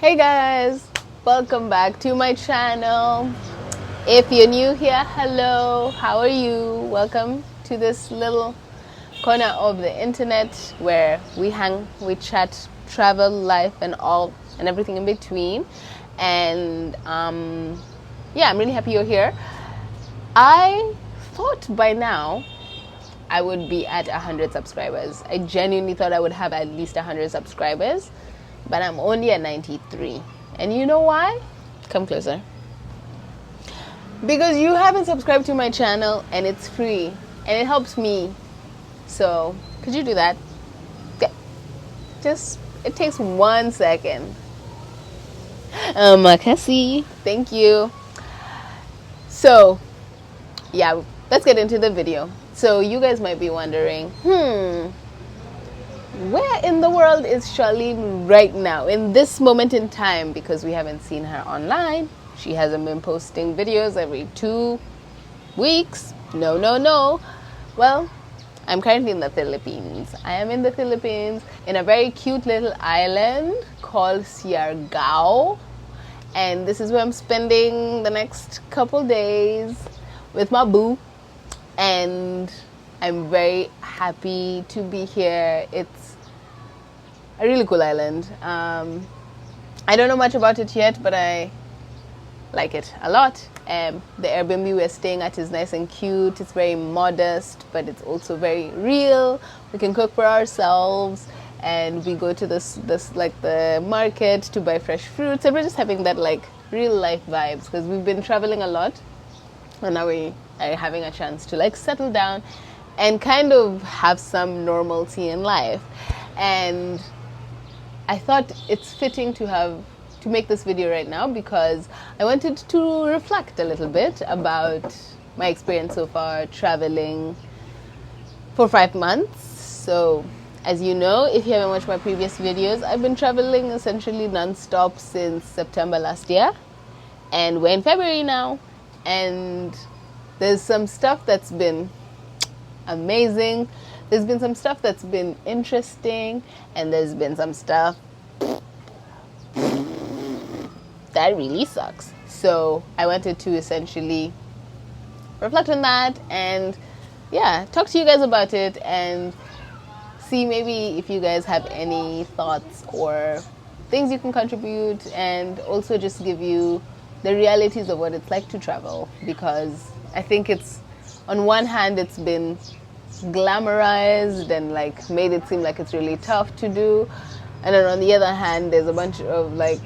Hey guys, welcome back to my channel. If you're new here, hello, how are you? Welcome to this little corner of the internet where we hang, we chat, travel, life, and all and everything in between. And yeah, I'm really happy you're here. I thought by now I would be at 100 subscribers. I genuinely thought I would have at least 100 subscribers, but I'm only at 93. And you know why? Come closer. Because you haven't subscribed to my channel and it's free and it helps me. So, could you do that? Yeah. Just, it takes 1 second. Makasi. Thank you. So, yeah, let's get into the video. So, you guys might be wondering, where in the world is Charlene right now, in this moment in time? Because we haven't seen her online. She hasn't been posting videos every 2 weeks. No. Well, I'm currently in the Philippines. I am in the Philippines in a very cute little island called Siargao. And this is where I'm spending the next couple days with my boo. And I'm very happy to be here. It's a really cool island. I don't know much about it yet, but I like it a lot. The Airbnb we're staying at is nice and cute. It's very modest, but it's also very real. We can cook for ourselves, and we go to this like the market to buy fresh fruits, and we're just having that like real life vibes because we've been traveling a lot, and now we are having a chance to like settle down and kind of have some normalcy in life. And I thought it's fitting to make this video right now because I wanted to reflect a little bit about my experience so far traveling for 5 months. So, as you know, if you haven't watched my previous videos, I've been traveling essentially non-stop since September last year, and we're in February now, and there's some stuff that's been amazing, there's been some stuff that's been interesting, and there's been some stuff that really sucks. So I wanted to essentially reflect on that and yeah, talk to you guys about it and see maybe if you guys have any thoughts or things you can contribute, and also just give you the realities of what it's like to travel, because I think it's, on one hand, it's been glamorized and like made it seem like it's really tough to do, and then on the other hand there's a bunch of like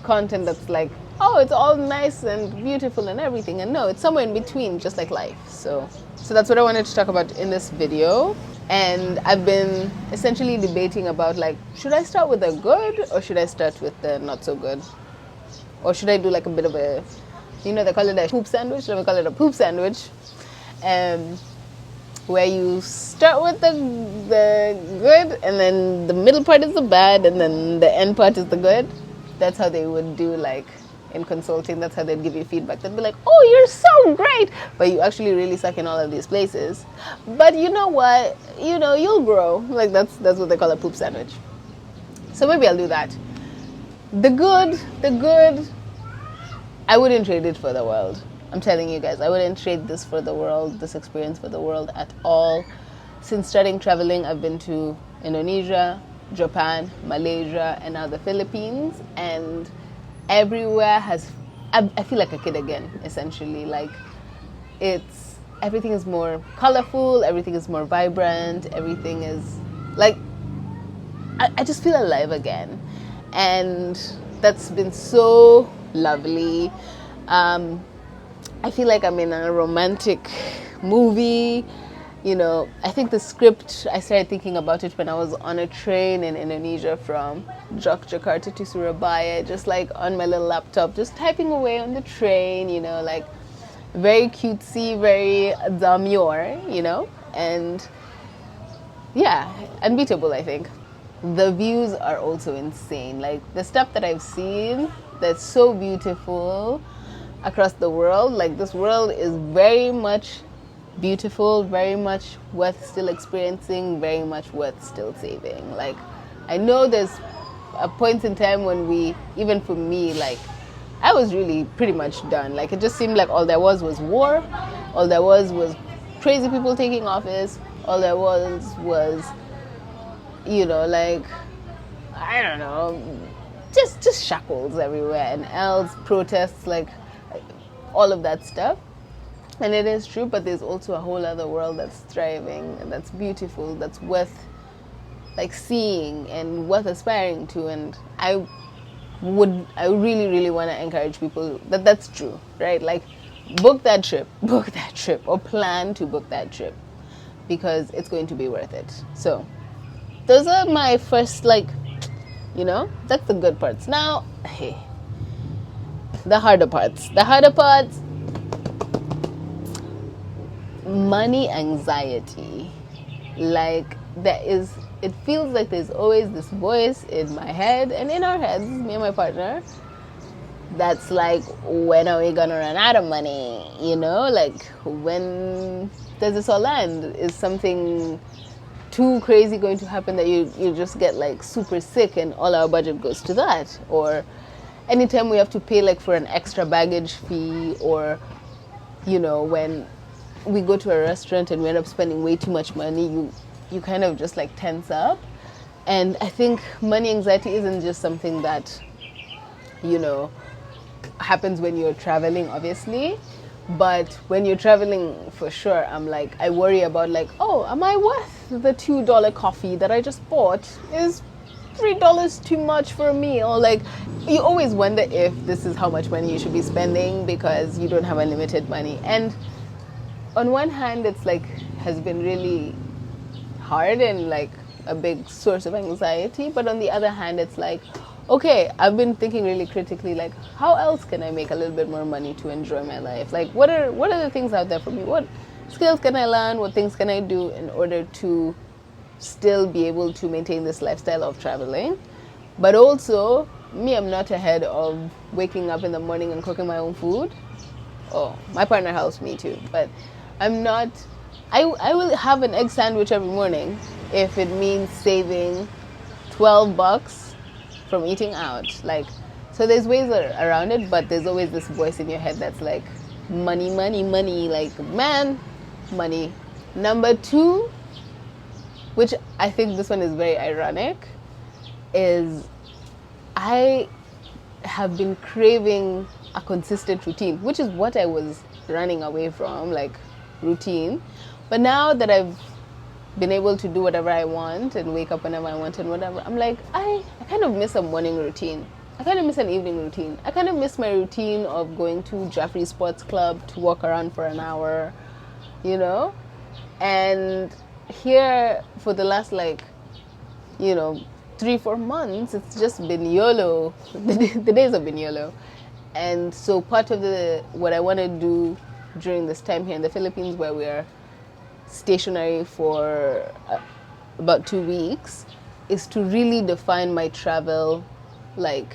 content that's like, oh, it's all nice and beautiful and everything, and no, it's somewhere in between, just like life. So that's what I wanted to talk about in this video. And I've been essentially debating about like, should I start with the good or should I start with the not so good, or should I do like a bit of a, you know, they call it a poop sandwich. Let me call it a poop sandwich. Where you start with the good, and then the middle part is the bad, and then the end part is the good. That's how they would do, like, in consulting. That's how they'd give you feedback. They'd be like, oh, you're so great, but you actually really suck in all of these places. But you know what? You know, you'll grow. Like, that's what they call a poop sandwich. So maybe I'll do that. The good, I wouldn't trade it for the world. I'm telling you guys, I wouldn't trade this for the world, this experience for the world at all. Since starting traveling, I've been to Indonesia, Japan, Malaysia, and now the Philippines. And everywhere I feel like a kid again, essentially. Like, everything is more colorful, everything is more vibrant, everything is, like, I just feel alive again. And that's been so lovely. I feel like I'm in a romantic movie. You know, I think the script, I started thinking about it when I was on a train in Indonesia from Jakarta to Surabaya, just like on my little laptop, just typing away on the train, you know, like very cutesy, very demure, you know, and yeah, unbeatable, I think. The views are also insane. Like, the stuff that I've seen that's so beautiful across the world, like, this world is very much beautiful, very much worth still experiencing, very much worth still saving. Like, I know there's a point in time when even for me, like, I was really pretty much done. Like, it just seemed like all there was war, all there was crazy people taking office, all there was, like, I don't know, just shackles everywhere and else protests, like all of that stuff. And it is true, but there's also a whole other world that's thriving and that's beautiful, that's worth like seeing and worth aspiring to. And I really, really want to encourage people that's true, right? Like, book that trip, or plan to book that trip, because it's going to be worth it. So those are my first, like, that's the good parts. Now, hey, the harder parts. Money anxiety. Like, it feels like there's always this voice in my head and in our heads, me and my partner, that's like, when are we gonna run out of money? Like, when does this all end? Is something too crazy going to happen that you just get like super sick and all our budget goes to that? Or anytime we have to pay like for an extra baggage fee, or when we go to a restaurant and we end up spending way too much money, you kind of just like tense up. And I think money anxiety isn't just something that happens when you're traveling, obviously, but when you're traveling, for sure, I worry about, like, oh, am I worth the $2 coffee that I just bought? Is $3 too much for a meal? Like, you always wonder if this is how much money you should be spending because you don't have unlimited money. And on one hand, it's like, has been really hard and like a big source of anxiety, but on the other hand, it's like, okay, I've been thinking really critically, like, how else can I make a little bit more money to enjoy my life? Like, what are the things out there for me? What skills can I learn? What things can I do in order to still be able to maintain this lifestyle of traveling? But also, I'm not ahead of waking up in the morning and cooking my own food. Oh, my partner helps me too, but I'm not. I will have an egg sandwich every morning if it means saving $12 from eating out. Like, so there's ways around it, but there's always this voice in your head that's like, money, like, man, money. Number two, which I think this one is very ironic, is I have been craving a consistent routine, which is what I was running away from, like routine. But now that I've been able to do whatever I want and wake up whenever I want and whatever, I'm like, I kind of miss a morning routine. I kind of miss an evening routine. I kind of miss my routine of going to Jeffrey's Sports Club to walk around for an hour, And here, for the last, 3-4 months, it's just been YOLO. The days have been YOLO. And so part of what I want to do during this time here in the Philippines, where we are stationary for about 2 weeks, is to really define my travel, like,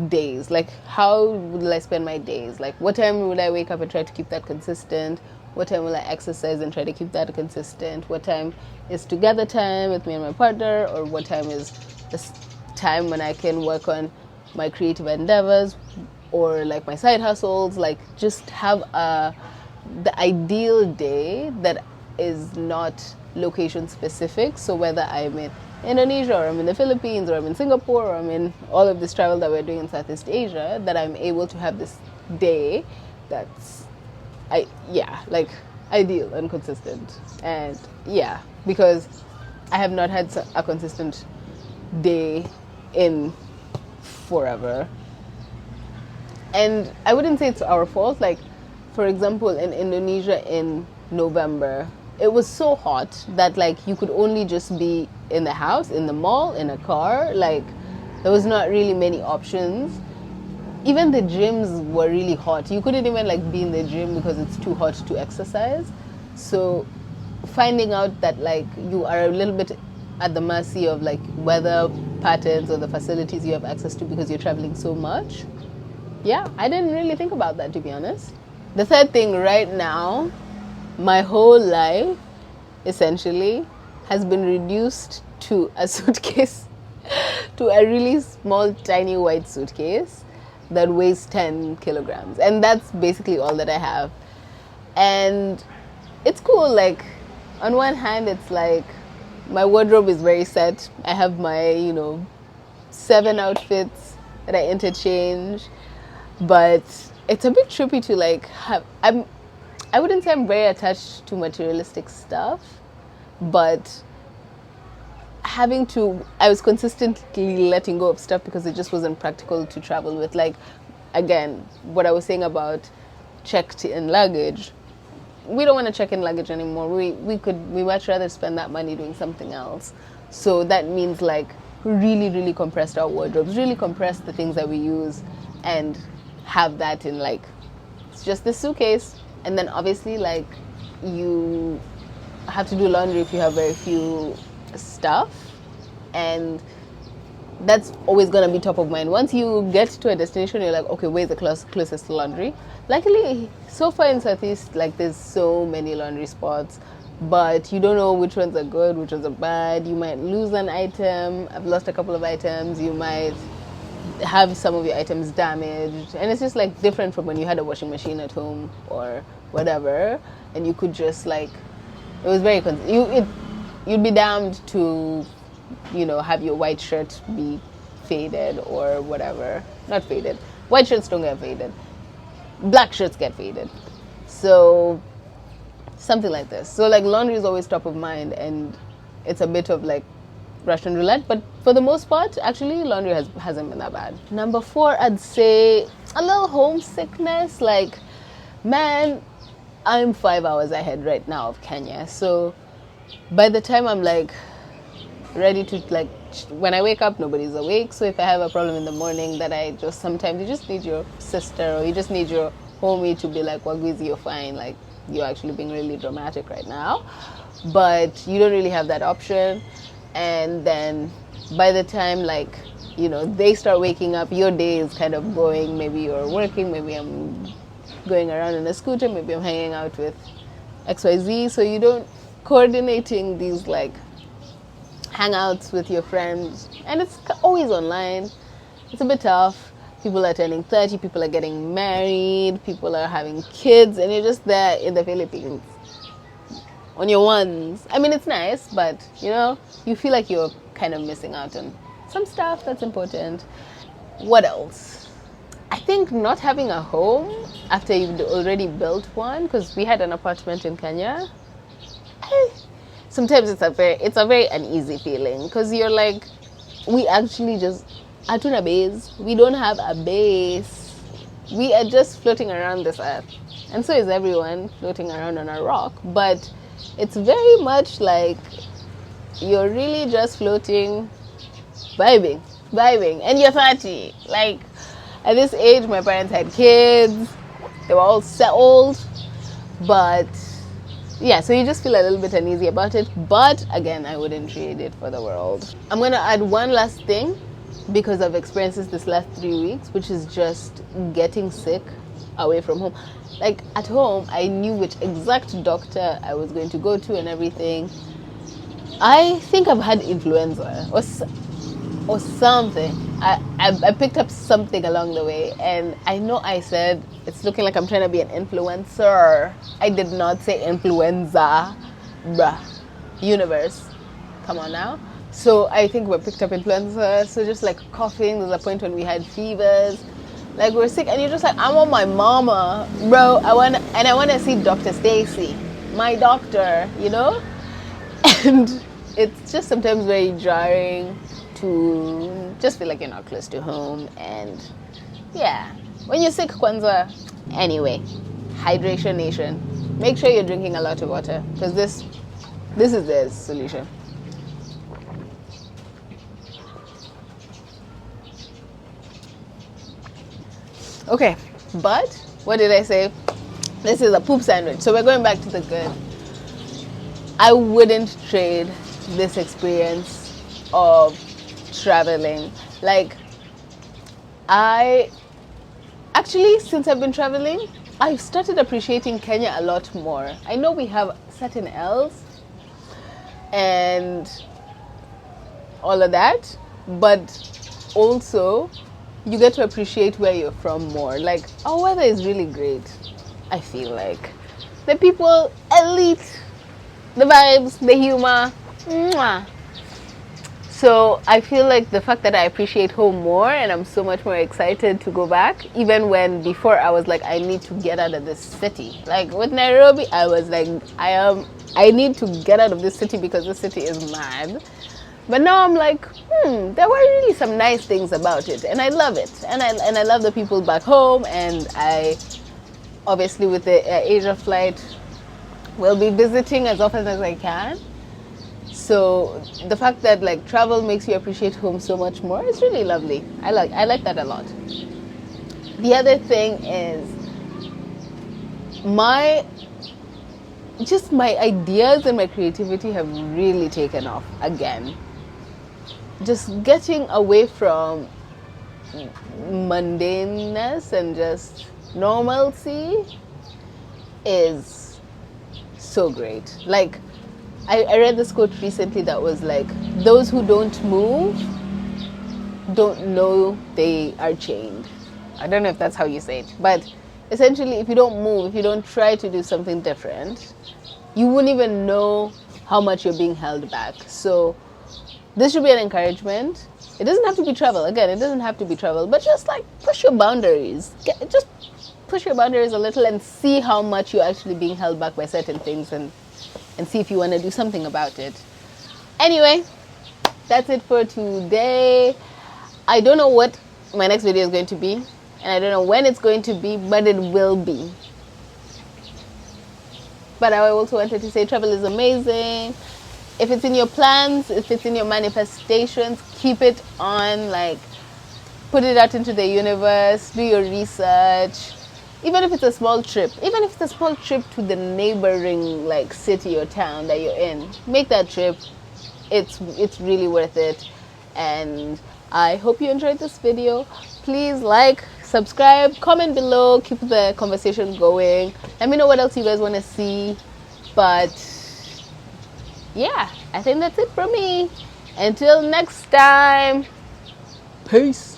days. Like, how will I spend my days? Like, what time will I wake up and try to keep that consistent? What time will I exercise and try to keep that consistent? What time is together time with me and my partner? Or what time is this time when I can work on my creative endeavors or like my side hustles? Like, just have the ideal day that is not location specific. So whether I'm in Indonesia or I'm in the Philippines or I'm in Singapore or I'm in all of this travel that we're doing in Southeast Asia, that I'm able to have this day that's ideal and consistent. And because I have not had a consistent day in forever. And I wouldn't say it's our fault. Like, for example, in Indonesia in November, it was so hot that, like, you could only just be in the house, in the mall, in a car. Like, there was not really many options. Even the gyms were really hot. You couldn't even, like, be in the gym because it's too hot to exercise. So finding out that, like, you are a little bit at the mercy of, like, weather patterns or the facilities you have access to because you're traveling so much. Yeah, I didn't really think about that, to be honest. The third thing right now, my whole life, essentially, has been reduced to a suitcase. to a really small, tiny white suitcase that weighs 10 kilograms. And that's basically all that I have. And it's cool. Like, on one hand, it's like my wardrobe is very set. I have my, 7 outfits that I interchange. But it's a bit trippy to like have. I wouldn't say I'm very attached to materialistic stuff, but I was consistently letting go of stuff because it just wasn't practical to travel with. Like, again, what I was saying about checked in luggage, we don't want to check in luggage anymore. We much rather spend that money doing something else. So that means like really, really compressed our wardrobes, really compress the things that we use, and have that in like, it's just this suitcase. And then obviously like you have to do laundry if you have very few stuff, and that's always going to be top of mind. Once you get to a destination, you're like, okay, where's the closest laundry? Luckily, so far in Southeast, like there's so many laundry spots, but you don't know which ones are good, which ones are bad. You might lose an item. I've lost a couple of items. You might have some of your items damaged, and it's just like different from when you had a washing machine at home or whatever, and you could just like, it was very you'd be damned to have your white shirt be faded or whatever. Not faded, white shirts don't get faded, black shirts get faded, so something like this. So like laundry is always top of mind, and it's a bit of like Russian roulette, but for the most part, actually, laundry hasn't been that bad. Number 4, I'd say a little homesickness. Like, man, I'm 5 hours ahead right now of Kenya. So by the time I'm like ready to like, when I wake up, nobody's awake. So if I have a problem in the morning that sometimes you just need your sister or you just need your homie to be like, Wagwizi, you're fine. Like, you're actually being really dramatic right now. But you don't really have that option. And then by the time like, they start waking up, your day is kind of going. Maybe you're working, maybe I'm going around in a scooter, maybe I'm hanging out with XYZ. So you don't coordinating these like hangouts with your friends, and it's always online. It's a bit tough. People are turning 30, people are getting married, people are having kids, and you're just there in the Philippines on your ones. I mean, it's nice, but you feel like you're kind of missing out on some stuff that's important. What else? I think not having a home after you've already built one, because we had an apartment in Kenya. Sometimes it's a very uneasy feeling, because you're like, we actually just hatuna base. We don't have a base. We are just floating around this earth, and so is everyone floating around on a rock. But it's very much like you're really just floating, vibing, and you're 30. Like, at this age, my parents had kids, they were all settled, but yeah, so you just feel a little bit uneasy about it. But again, I wouldn't trade it for the world. I'm gonna add one last thing, because I've experienced this last 3 weeks, which is just getting sick away from home. Like, at home, I knew which exact doctor I was going to go to and everything. I think I've had influenza or something. I picked up something along the way, and I know I said it's looking like I'm trying to be an influencer. I did not say influenza. Bruh. Universe. Come on now. So I think we picked up influenza. So just like coughing, there's a point when we had fevers. Like, we're sick, and you're just like, I want my mama, bro. I want to see Dr. Stacy, my doctor, And it's just sometimes very jarring to just feel like you're not close to home. And yeah, when you're sick, Kwanzaa. Anyway, hydration nation. Make sure you're drinking a lot of water, because this is the solution. Okay, but what did I say? This is a poop sandwich. So we're going back to the good. I wouldn't trade this experience of traveling. Like, since I've been traveling, I've started appreciating Kenya a lot more. I know we have certain L's and all of that, but also you get to appreciate where you're from more. Like, our weather is really great. I feel like the people, elite, the vibes, the humor. Mwah. So I feel like the fact that I appreciate home more, and I'm so much more excited to go back, even when before I was like, I need to get out of this city. Like with Nairobi, I was like, I need to get out of this city because this city is mad. But now I'm like, there were really some nice things about it, and I love it, and I love the people back home, and I obviously with the Asia flight will be visiting as often as I can. So the fact that like travel makes you appreciate home so much more is really lovely. I like that a lot. The other thing is my ideas and my creativity have really taken off again. Just getting away from mundaneness and just normalcy is so great. Like, I read this quote recently that was like, those who don't move don't know they are chained. I don't know if that's how you say it, but essentially, if you don't move, if you don't try to do something different, you wouldn't even know how much you're being held back. So this should be an encouragement. It doesn't have to be travel. Again, it doesn't have to be travel, but just like push your boundaries. Just push your boundaries a little and see how much you're actually being held back by certain things, and see if you want to do something about it. Anyway, that's it for today. I don't know what my next video is going to be, and I don't know when it's going to be, but it will be. But I also wanted to say travel is amazing. If it's in your plans, if it's in your manifestations, keep it on, like, put it out into the universe, do your research. Even if it's a small trip, even if it's a small trip to the neighboring like city or town that you're in, make that trip. It's really worth it. And I hope you enjoyed this video. Please like, subscribe, comment below, keep the conversation going. Let me know what else you guys want to see. But yeah, I think that's it from me. Until next time, peace.